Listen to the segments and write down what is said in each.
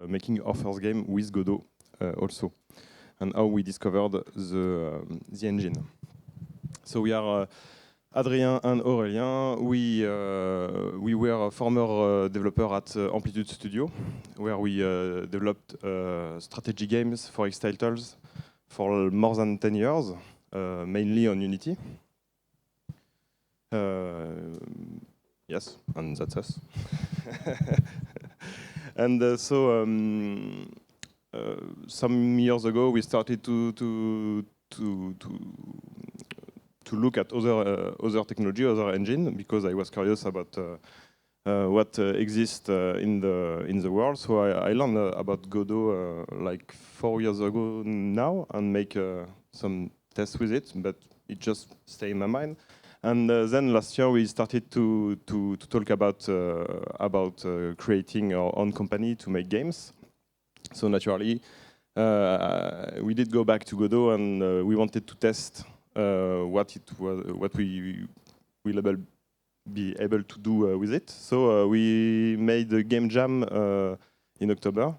making our first game with Godot also, and how we discovered the engine. So we are Adrien and Aurélien. We were a former developer at Amplitude Studio, where we developed strategy games for X titles for more than 10 years, mainly on Unity. Yes, and that's us. And some years ago, we started to look at other technology, other engine, because I was curious about what exists in the world. So I learned about Godot like 4 years ago now, and make some tests with it, but it just stayed in my mind. And then last year we started to talk about creating our own company to make games. So naturally, we did go back to Godot, and we wanted to test what we will be able to do with it. So we made a game jam in October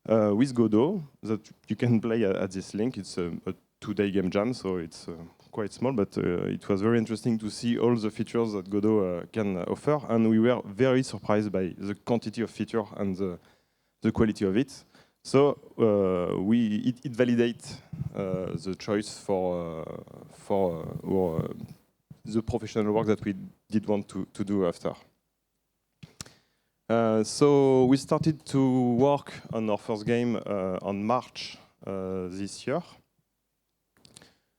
with Godot that you can play at this link. It's a 2-day game jam, so it's quite small, but it was very interesting to see all the features that Godot can offer, and we were very surprised by the quantity of features and the quality of it. So it validates the choice for the professional work that we did want to do after. So we started to work on our first game on March this year.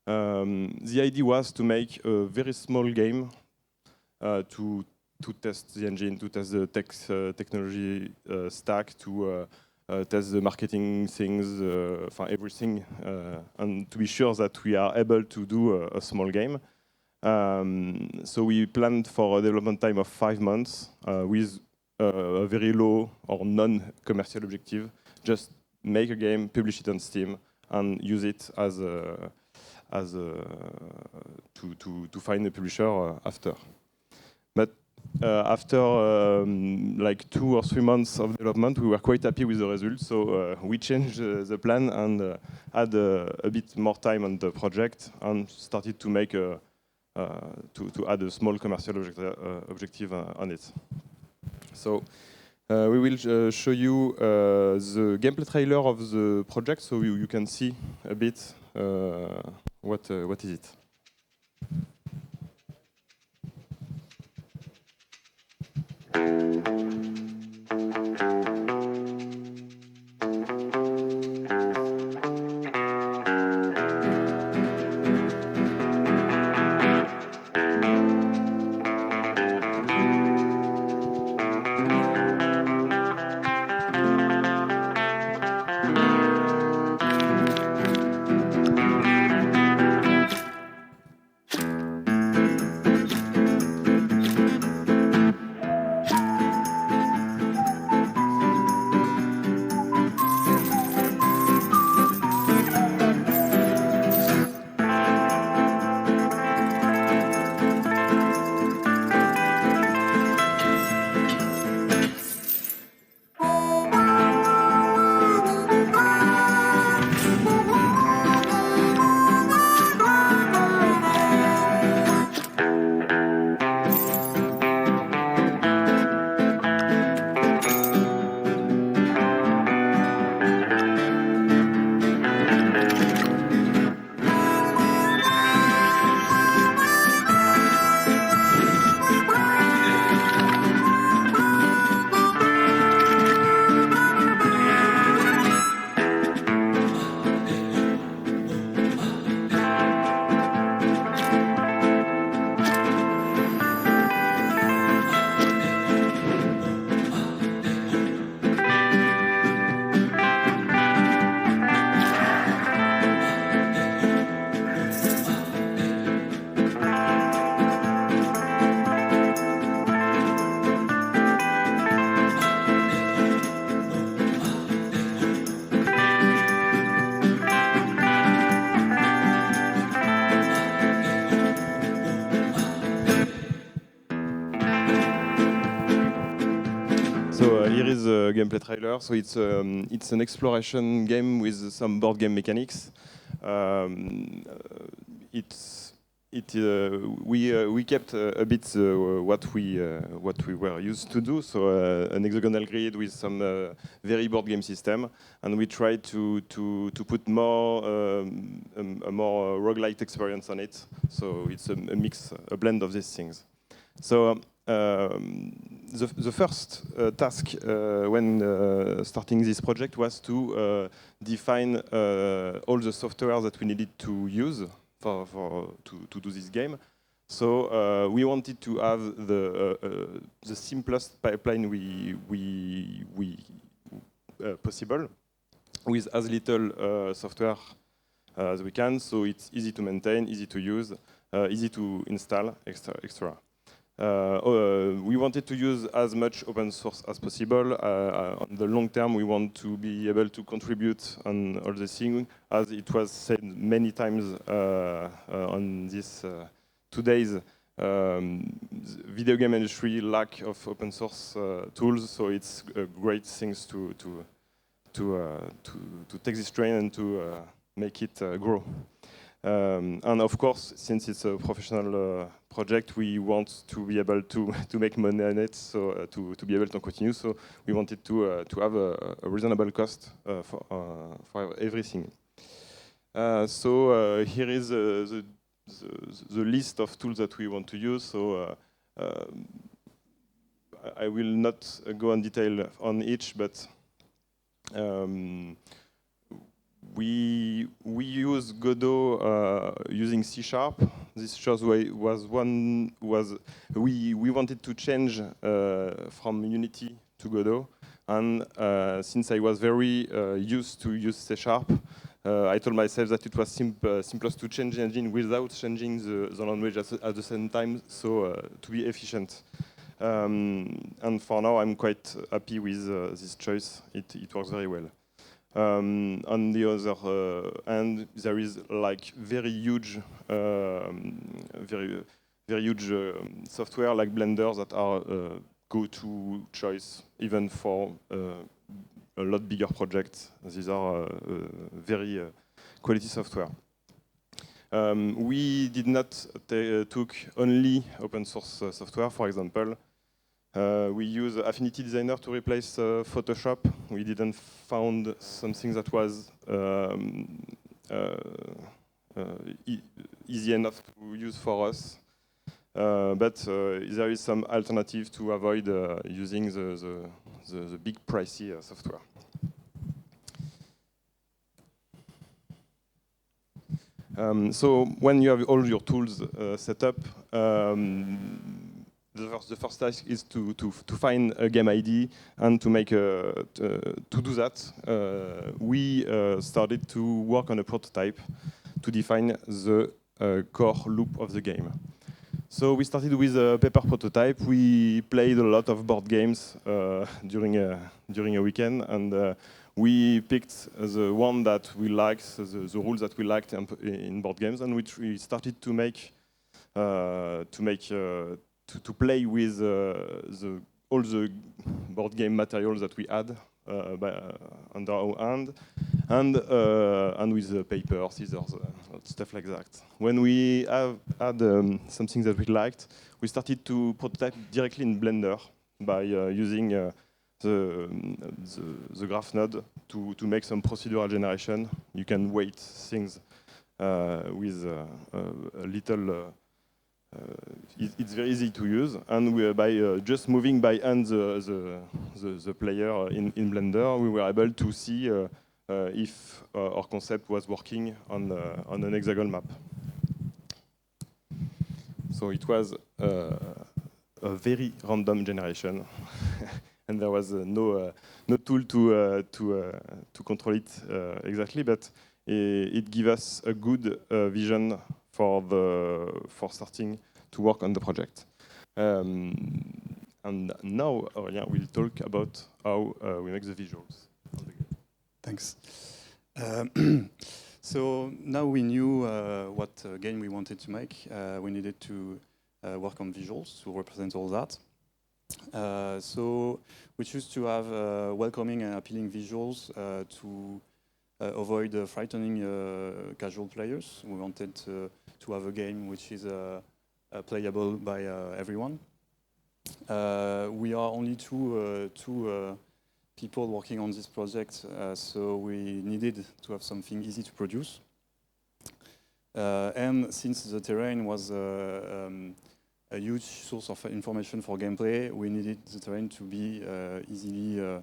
The idea was to make a very small game to test the engine, to test the technology stack, to test the marketing things, everything, and to be sure that we are able to do a small game. So we planned for a development time of 5 months with a very low or non-commercial objective. Just make a game, publish it on Steam, and use it to find a publisher after. But after like 2 or 3 months of development, we were quite happy with the results. So we changed the plan and had a bit more time on the project, and started to make to add a small commercial objective on it. So we will show you the gameplay trailer of the project, so you can see a bit what is it. gameplay trailer. So it's an exploration game with some board game mechanics. We kept a bit what we were used to do. So an hexagonal grid with some very board game system, and we tried to put more a more roguelite experience on it. So it's a mix, a blend of these things. So the first task when starting this project was to define all the software that we needed to use to do this game. So we wanted to have the simplest pipeline possible, with as little software as we can. So it's easy to maintain, easy to use, easy to install, etc. We wanted to use as much open source as possible. On the long term, we want to be able to contribute on all the things, as it was said many times on this today's video game industry lack of open source tools. So it's a great thing to take this train and to make it grow. And of course, since it's a professional project, we want to be able to make money on it, so to be able to continue. So we wanted to have a reasonable cost for everything. So here is the list of tools that we want to use. So I will not go in detail on each, but we use Godot using C#. This shows we wanted to change from Unity to Godot, and since I was very used to use C#, I told myself that it was simplest to change the engine without changing the language at the same time, so to be efficient. And for now, I'm quite happy with this choice. It works very well. On the other hand, there is like very huge software like Blender that are go-to choice even for a lot bigger projects. These are very quality software. We did not took only open source software. For example, we use Affinity Designer to replace Photoshop. We didn't found something that was easy enough to use for us. But there is some alternative to avoid using the big pricey software. So when you have all your tools set up, the first task is to find a game ID, and to make to do that, we started to work on a prototype to define the core loop of the game. So we started with a paper prototype. We played a lot of board games during a weekend, and we picked the one that we liked, the rules that we liked in board games, and we started to make to play with all the board game materials that we had under our hand, and with paper, scissors, stuff like that. When we had something that we liked, we started to prototype directly in Blender by using the graph node to make some procedural generation. You can weight things with a little. It's very easy to use, and by just moving by hand the player in Blender, we were able to see if our concept was working on an hexagon map. So it was a very random generation, and there was no tool to control it exactly, but it gave us a good vision for starting to work on the project. And now Adrien will talk about how we make the visuals. Thanks. So now we knew what game we wanted to make. We needed to work on visuals to represent all that. So we choose to have welcoming and appealing visuals to avoid frightening casual players. We wanted to have a game which is playable by everyone. We are only two people working on this project, so we needed to have something easy to produce. And since the terrain was a huge source of information for gameplay, we needed the terrain to be the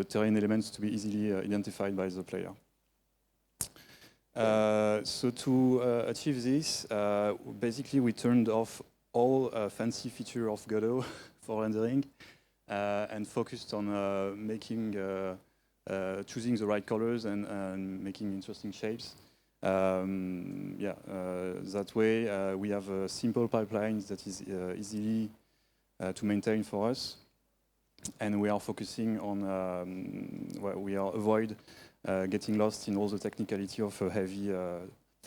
terrain elements to be easily identified by the player. So to achieve this, basically we turned off all fancy feature of Godot for rendering and focused on choosing the right colors and making interesting shapes. That way we have a simple pipeline that is easily to maintain for us, and we are focusing on avoid getting lost in all the technicality of a heavy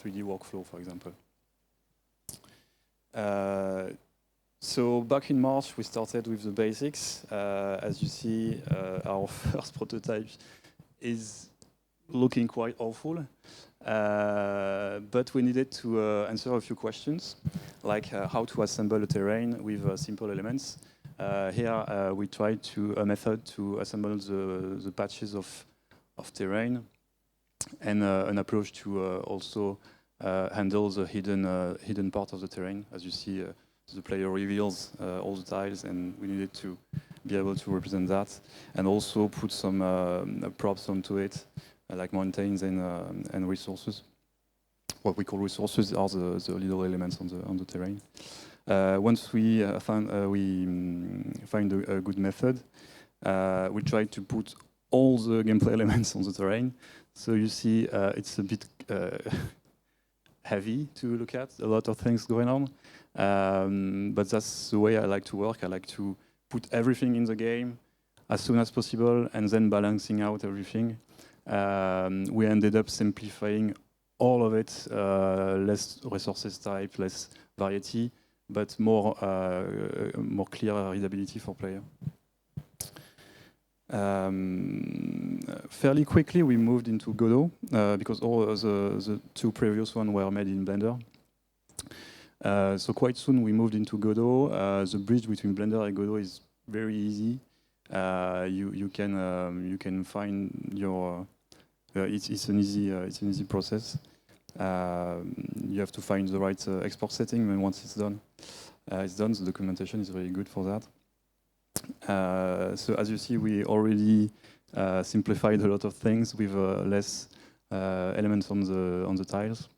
3D workflow, for example. So back in March, we started with the basics. As you see, our first prototype is looking quite awful. But we needed to answer a few questions, like how to assemble a terrain with simple elements. Here we tried a method to assemble the patches of terrain, and an approach to also handle the hidden part of the terrain. As you see, the player reveals all the tiles, and we needed to be able to represent that, and also put some props onto it, like mountains and resources. What we call resources are the little elements on the terrain. Once we find a good method, we try to put all the gameplay elements on the terrain. So you see, it's a bit heavy to look at, a lot of things going on. But that's the way I like to work. I like to put everything in the game as soon as possible and then balancing out everything. We ended up simplifying all of it, less resources type, less variety, but more clear readability for player. Fairly quickly we moved into Godot because all the two previous ones were made in Blender. So quite soon we moved into Godot. The bridge between Blender and Godot is very easy. You can find your it's an easy process. You have to find the right export setting, and once it's done, the documentation is really good for that. So as you see, we already simplified a lot of things with less elements on the tiles.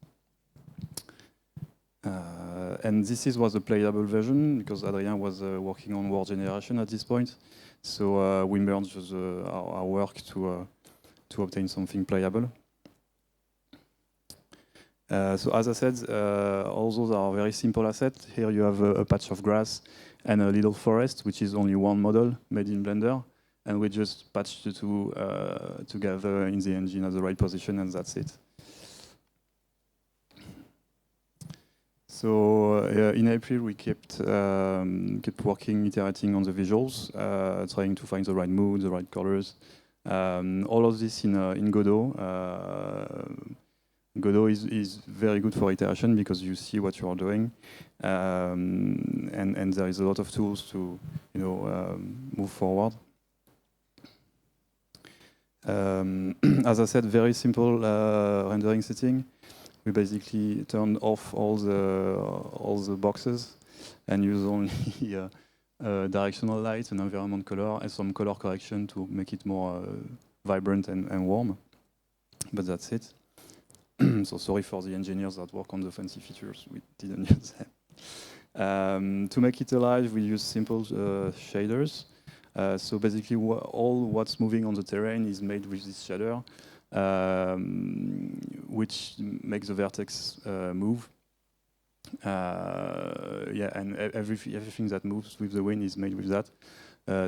And this was a playable version because Adrien was working on world generation at this point. So we merged our work to obtain something playable. So as I said, all those are very simple assets. Here you have a patch of grass and a little forest, which is only one model made in Blender. And we just patched the two together in the engine at the right position, and that's it. So in April, we kept working, iterating on the visuals, trying to find the right mood, the right colors. All of this in Godot. Godot is very good for iteration because you see what you are doing, and there is a lot of tools to move forward. As I said, very simple rendering setting. We basically turned off all the boxes and use only directional light and environment color and some color correction to make it more vibrant and warm. But that's it. So sorry for the engineers that work on the fancy features. We didn't use them. To make it alive, we use simple shaders. So basically, all what's moving on the terrain is made with this shader, which makes the vertex move. And everything that moves with the wind is made with that.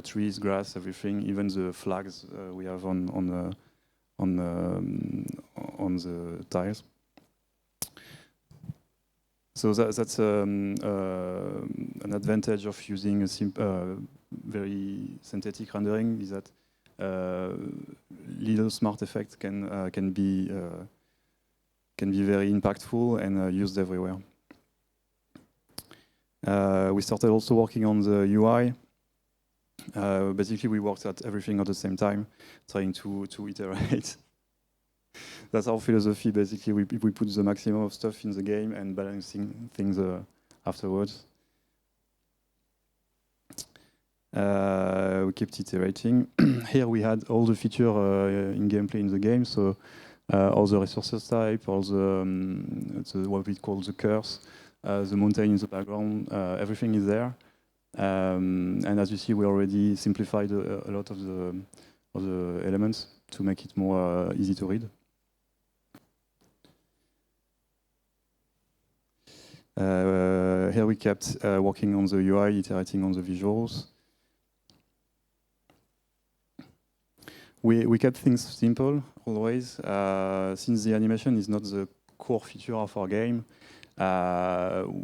Trees, grass, everything, even the flags we have on the tiles. So that's an advantage of using a very synthetic rendering, is that little smart effects can be very impactful and used everywhere. We started also working on the UI. Basically, we worked at everything at the same time, trying to iterate. That's our philosophy. Basically, we put the maximum of stuff in the game and balancing things afterwards. We kept iterating. Here we had all the feature in gameplay in the game. So all the resources type, all the what we call the curse, the mountain in the background, everything is there. And as you see, we already simplified a lot of the elements to make it more easy to read. Here we kept working on the UI, iterating on the visuals. We kept things simple always. Since the animation is not the core feature of our game,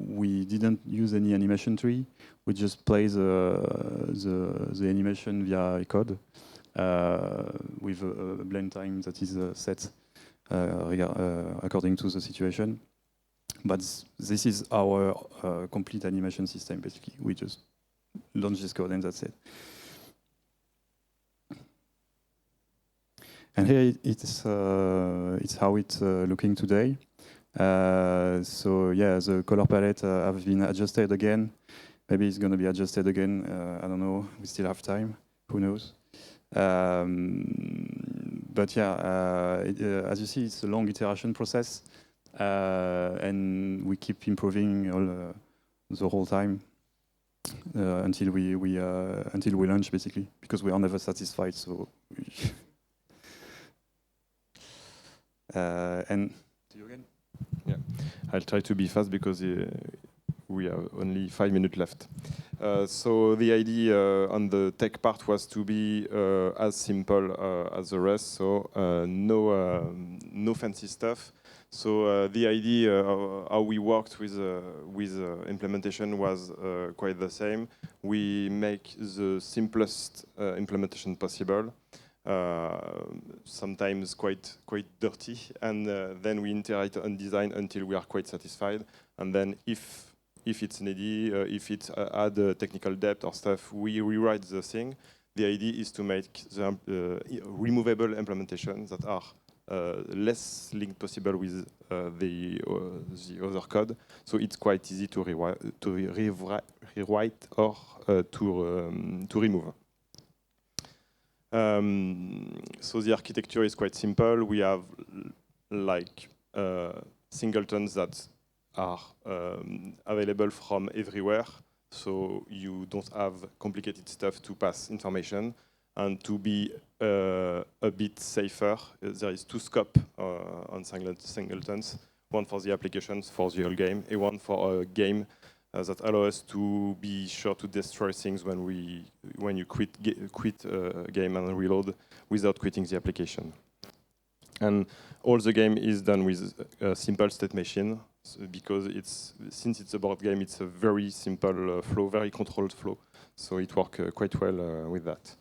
we didn't use any animation tree. We just play the animation via code with a blend time that is set according to the situation. But this is our complete animation system, basically. We just launch this code and that's it. And here it's how it's looking today. So yeah, the color palette have been adjusted again. Maybe it's going to be adjusted again. I don't know. We still have time. Who knows? But yeah, as you see, it's a long iteration process. And we keep improving the whole time until we launch, basically, because we are never satisfied. So, and to you again. Yeah, I'll try to be fast because we have only 5 minutes left. So the idea on the tech part was to be as simple as the rest. So no fancy stuff. So the idea of how we worked with implementation was quite the same. We make the simplest implementation possible, sometimes quite dirty, and then we iterate on design until we are quite satisfied. And then if it's needy, if it add technical depth or stuff, we rewrite the thing. The idea is to make the removable implementations that are less linked possible with the other code, so it's quite easy to rewrite or to remove. So the architecture is quite simple. We have like singletons that are available from everywhere, so you don't have complicated stuff to pass information. And to be a bit safer, there is 2 scopes on singletons, one for the applications for the whole game, and one for a game that allow us to be sure to destroy things when you quit a game and reload without quitting the application. And all the game is done with a simple state machine, because since it's a board game, it's a very simple flow, very controlled flow, so it works quite well with that.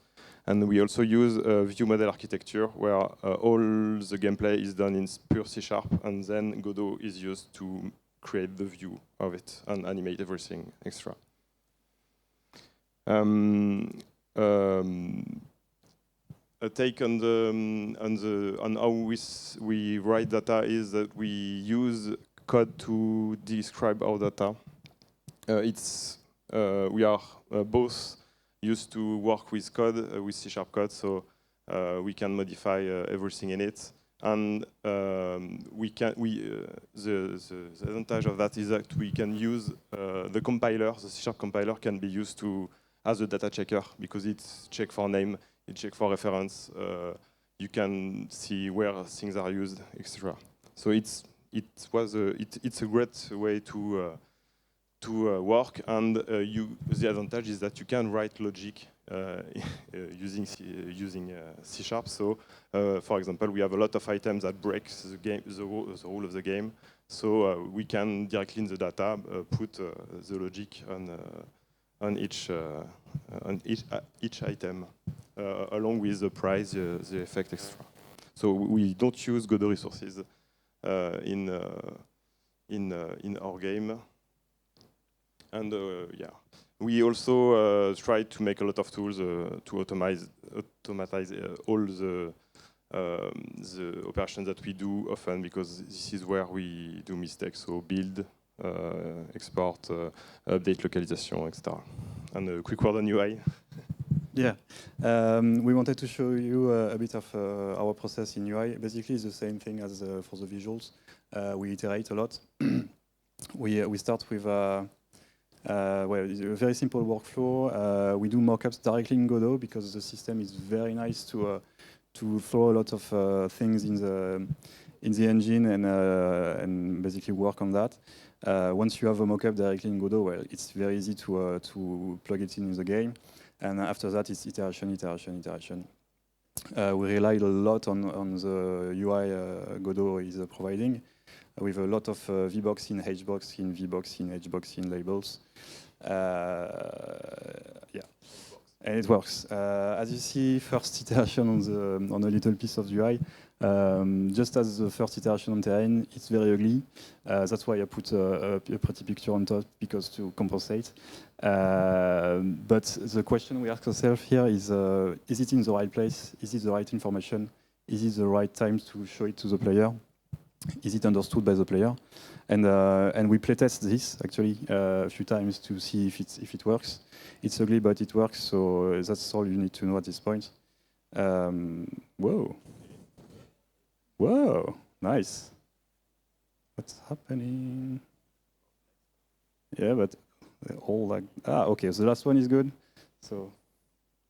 And we also use a view model architecture where all the gameplay is done in pure C#, and then Godot is used to create the view of it and animate everything extra. A take on how we write data is that we use code to describe our data. We are both used to work with code, with C# code, so we can modify everything in it. And the advantage of that is that we can use the compiler. The C# compiler can be used as a data checker, because it's check for name, it check for reference. You can see where things are used, etc. So it's a great way to work, and the advantage is that you can write logic using C#. So, for example, we have a lot of items that break the rule of the game. So we can directly in the data put the logic on each item, along with the price, the effect extra. So we don't use Godot resources in our game. And yeah, we also try to make a lot of tools to automatize all the operations that we do often, because this is where we do mistakes. So build, export, update localization, etc. And a quick word on UI. Yeah, we wanted to show you a bit of our process in UI. Basically, it's the same thing as for the visuals. We iterate a lot. We start with well, it's a very simple workflow. We do mockups directly in Godot because the system is very nice to throw a lot of things in the engine and basically work on that. Once you have a mockup directly in Godot, well, it's very easy to plug it in the game. And after that, it's iteration, iteration, iteration. We relied a lot on the UI Godot is providing, with a lot of VBox in HBox, in VBox, in HBox, in labels. Yeah, and it works. As you see, first iteration on a little piece of UI. Just as the first iteration on terrain, it's very ugly. That's why I put a pretty picture on top, because to compensate. But the question we ask ourselves here is it in the right place? Is it the right information? Is it the right time to show it to the player? Is it understood by the player? And we playtest this actually a few times to see if it works. It's ugly, but it works. So that's all you need to know at this point. Whoa. Whoa, nice. What's happening? Yeah, but all like, okay, so the last one is good. So,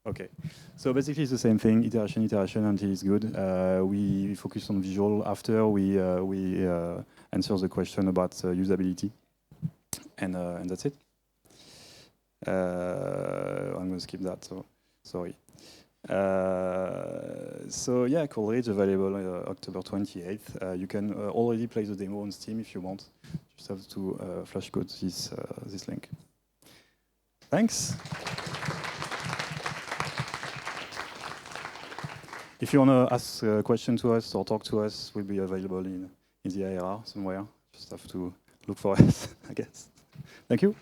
okay. So basically it's the same thing, iteration, iteration until it's good. We focus on visual after we answer the question about usability. And that's it. I'm going to skip that, so sorry. So yeah, Coldridge available October 28th. You can already play the demo on Steam if you want. Just have to flash code this link. Thanks. If you want to ask a question to us or talk to us, we'll be available in the IRR somewhere. Just have to look for us, I guess. Thank you.